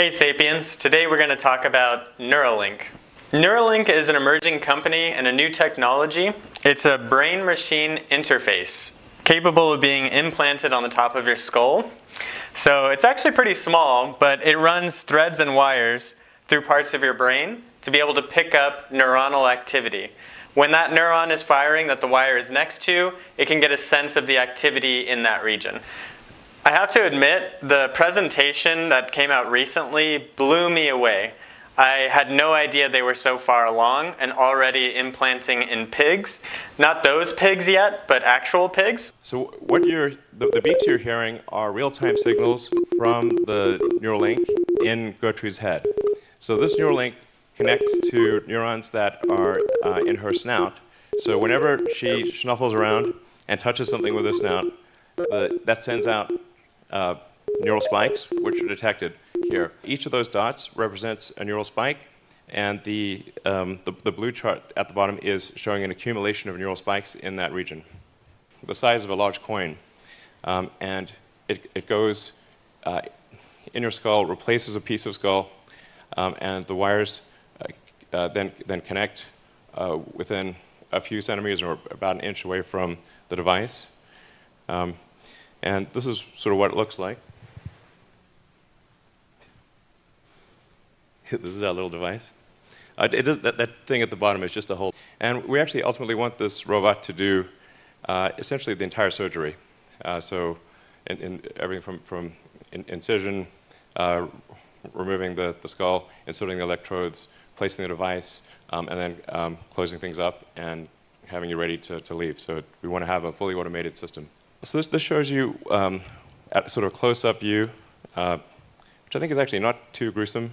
Hey Sapiens, today we're going to talk about Neuralink. Neuralink is an emerging company and a new technology. It's a brain-machine interface capable of being implanted on the top of your skull. So it's actually pretty small, but it runs threads and wires through parts of your brain to be able to pick up neuronal activity. When that neuron is firing that the wire is next to, it can get a sense of the activity in that region. I have to admit, the presentation that came out recently blew me away. I had no idea they were so far along and already implanting in pigs. Not those pigs yet, but actual pigs. So what the beeps you're hearing are real-time signals from the Neuralink in Gertrude's head. So this Neuralink connects to neurons that are in her snout. So whenever she snuffles around and touches something with her snout, that sends out neural spikes, which are detected here. Each of those dots represents a neural spike, and the blue chart at the bottom is showing an accumulation of neural spikes in that region, the size of a large coin. And it goes in your skull, replaces a piece of skull, and the wires then connect within a few centimeters or about an inch away from the device. And this is sort of what it looks like. This is our little device. That thing at the bottom is just a hole. And we actually ultimately want this robot to do essentially the entire surgery. So in everything from incision, removing the skull, inserting the electrodes, placing the device, and then closing things up and having you ready to leave. So we want to have a fully automated system. So this shows you at sort of close-up view, which I think is actually not too gruesome.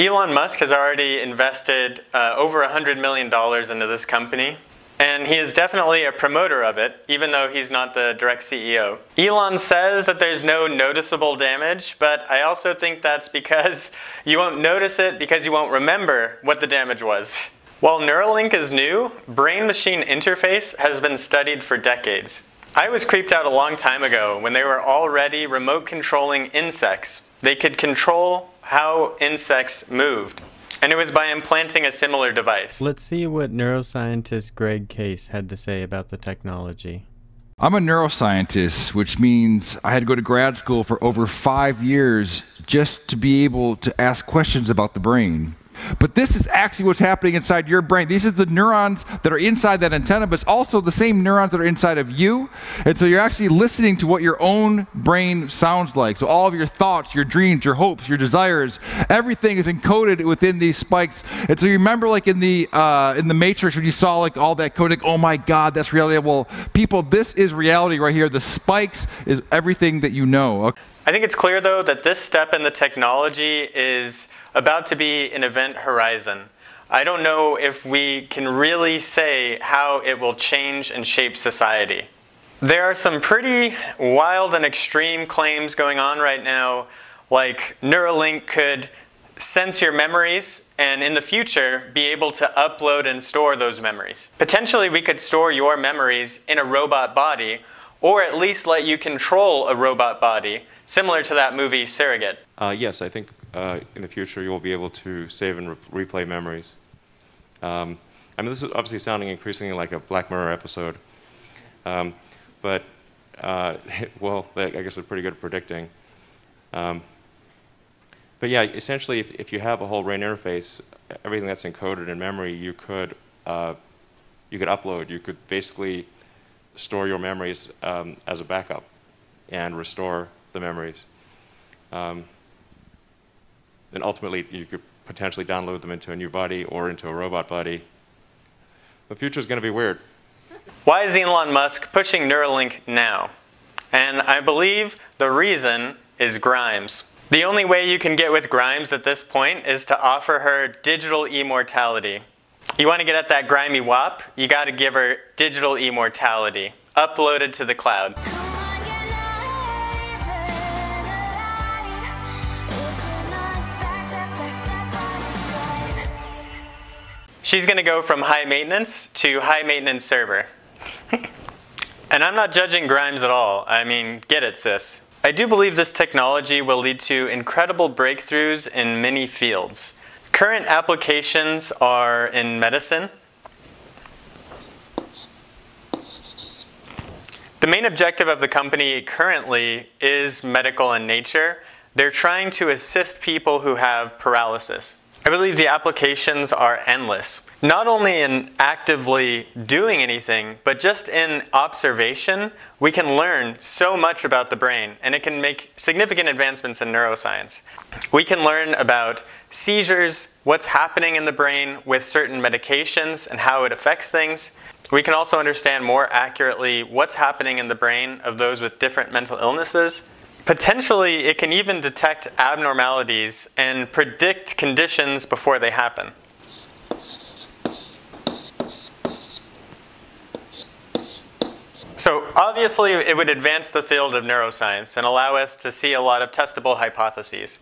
Elon Musk has already invested over $100 million into this company, and he is definitely a promoter of it, even though he's not the direct CEO. Elon says that there's no noticeable damage, but I also think that's because you won't notice it because you won't remember what the damage was. While Neuralink is new, brain-machine interface has been studied for decades. I was creeped out a long time ago when they were already remote controlling insects. They could control how insects moved. And it was by implanting a similar device. Let's see what neuroscientist Greg Case had to say about the technology. I'm a neuroscientist, which means I had to go to grad school for over 5 years just to be able to ask questions about the brain. But this is actually what's happening inside your brain. These are the neurons that are inside that antenna, but it's also the same neurons that are inside of you. And so you're actually listening to what your own brain sounds like. So all of your thoughts, your dreams, your hopes, your desires, everything is encoded within these spikes. And so you remember like in the Matrix when you saw like all that coding, oh my God, that's reality. Well, people, this is reality right here. The spikes is everything that you know. Okay. I think it's clear though that this step in the technology is about to be an event horizon. I don't know if we can really say how it will change and shape society. There are some pretty wild and extreme claims going on right now, like Neuralink could sense your memories and in the future be able to upload and store those memories. Potentially we could store your memories in a robot body, or at least let you control a robot body, similar to that movie Surrogate. Yes, I think in the future you will be able to save and replay memories. I mean, this is obviously sounding increasingly like a Black Mirror episode, but well, I guess it's pretty good at predicting. But yeah, essentially, if you have a whole brain interface, everything that's encoded in memory, you could upload. You could basically store your memories as a backup and restore the memories. Then ultimately, you could potentially download them into a new body or into a robot body. The future is going to be weird. Why is Elon Musk pushing Neuralink now? And I believe the reason is Grimes. The only way you can get with Grimes at this point is to offer her digital immortality. You want to get at that grimy wop? You got to give her digital immortality, uploaded to the cloud. She's going to go from high maintenance to high maintenance server. And I'm not judging Grimes at all. I mean, get it, sis. I do believe this technology will lead to incredible breakthroughs in many fields. Current applications are in medicine. The main objective of the company currently is medical in nature. They're trying to assist people who have paralysis. I believe the applications are endless. Not only in actively doing anything, but just in observation, we can learn so much about the brain, and it can make significant advancements in neuroscience. We can learn about seizures, what's happening in the brain with certain medications and how it affects things. We can also understand more accurately what's happening in the brain of those with different mental illnesses. Potentially, it can even detect abnormalities and predict conditions before they happen. So obviously, it would advance the field of neuroscience and allow us to see a lot of testable hypotheses.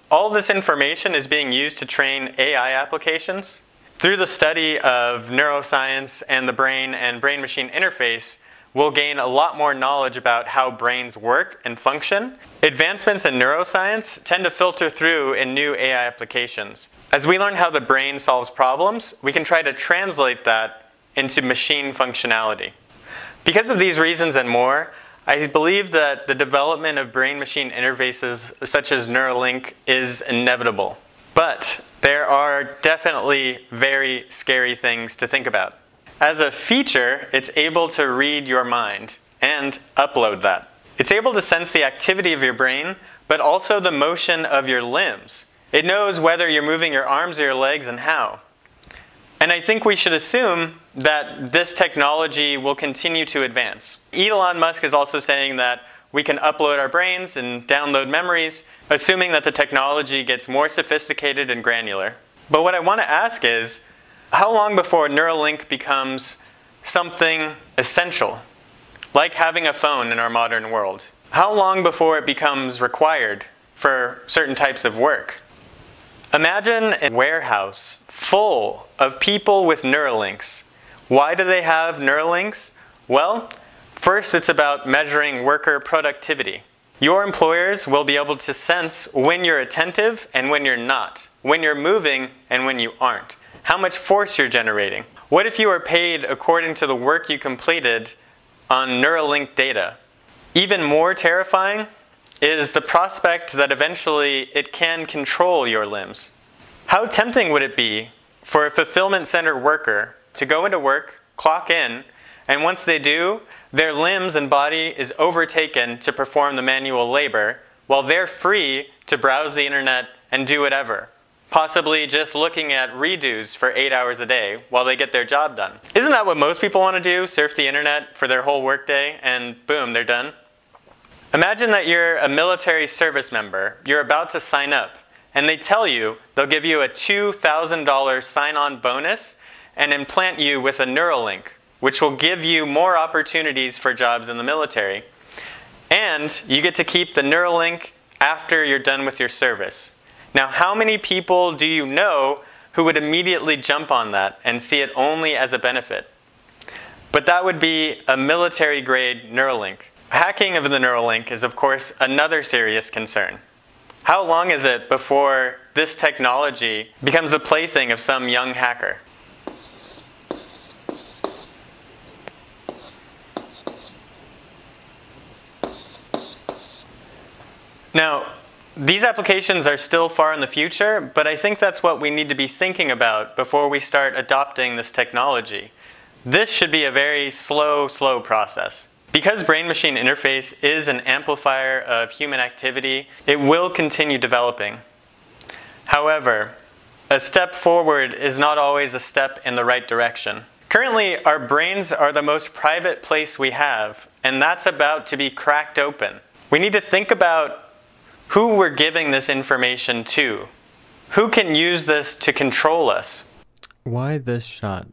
All this information is being used to train AI applications. Through the study of neuroscience and the brain and brain-machine interface, we'll gain a lot more knowledge about how brains work and function. Advancements in neuroscience tend to filter through in new AI applications. As we learn how the brain solves problems, we can try to translate that into machine functionality. Because of these reasons and more, I believe that the development of brain-machine interfaces such as Neuralink is inevitable. But there are definitely very scary things to think about. As a feature, it's able to read your mind and upload that. It's able to sense the activity of your brain, but also the motion of your limbs. It knows whether you're moving your arms or your legs and how. And I think we should assume that this technology will continue to advance. Elon Musk is also saying that we can upload our brains and download memories, assuming that the technology gets more sophisticated and granular. But what I want to ask is, how long before Neuralink becomes something essential, like having a phone in our modern world? How long before it becomes required for certain types of work? Imagine a warehouse full of people with Neuralinks. Why do they have Neuralinks? Well, first it's about measuring worker productivity. Your employers will be able to sense when you're attentive and when you're not, when you're moving and when you aren't, how much force you're generating. What if you are paid according to the work you completed on Neuralink data? Even more terrifying is the prospect that eventually it can control your limbs. How tempting would it be for a fulfillment center worker to go into work, clock in, and once they do, their limbs and body is overtaken to perform the manual labor, while they're free to browse the internet and do whatever, possibly just looking at redos for 8 hours a day while they get their job done. Isn't that what most people want to do, surf the internet for their whole workday, and boom, they're done? Imagine that you're a military service member, you're about to sign up, and they tell you they'll give you a $2,000 sign-on bonus and implant you with a Neuralink, which will give you more opportunities for jobs in the military. And you get to keep the Neuralink after you're done with your service. Now, how many people do you know who would immediately jump on that and see it only as a benefit? But that would be a military-grade Neuralink. Hacking of the Neuralink is, of course, another serious concern. How long is it before this technology becomes the plaything of some young hacker? Now, these applications are still far in the future, but I think that's what we need to be thinking about before we start adopting this technology. This should be a very slow process. Because brain-machine interface is an amplifier of human activity, it will continue developing. However, a step forward is not always a step in the right direction. Currently, our brains are the most private place we have, and that's about to be cracked open. We need to think about who we're giving this information to. Who can use this to control us? Why this shot?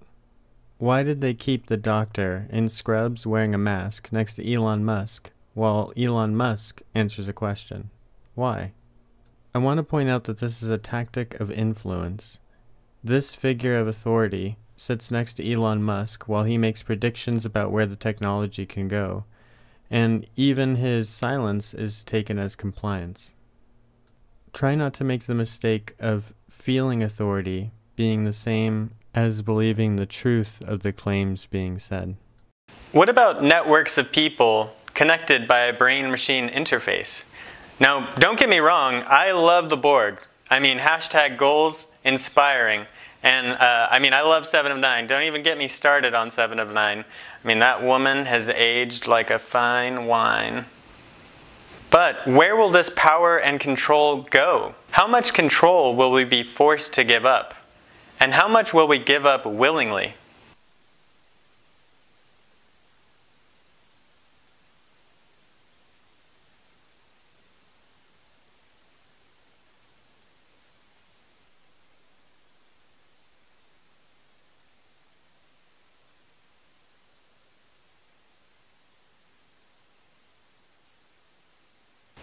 Why did they keep the doctor in scrubs wearing a mask next to Elon Musk while Elon Musk answers a question? Why? I want to point out that this is a tactic of influence. This figure of authority sits next to Elon Musk while he makes predictions about where the technology can go. and even his silence is taken as compliance. Try not to make the mistake of feeling authority being the same as believing the truth of the claims being said. What about networks of people connected by a brain-machine interface? Now, don't get me wrong, I love the Borg. I mean, #goals, inspiring. And I love 7 of 9. Don't even get me started on 7 of 9. I mean, that woman has aged like a fine wine. But where will this power and control go? How much control will we be forced to give up? And how much will we give up willingly?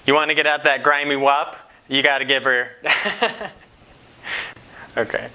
You want to get at that grimy wop? You got to give her... Okay.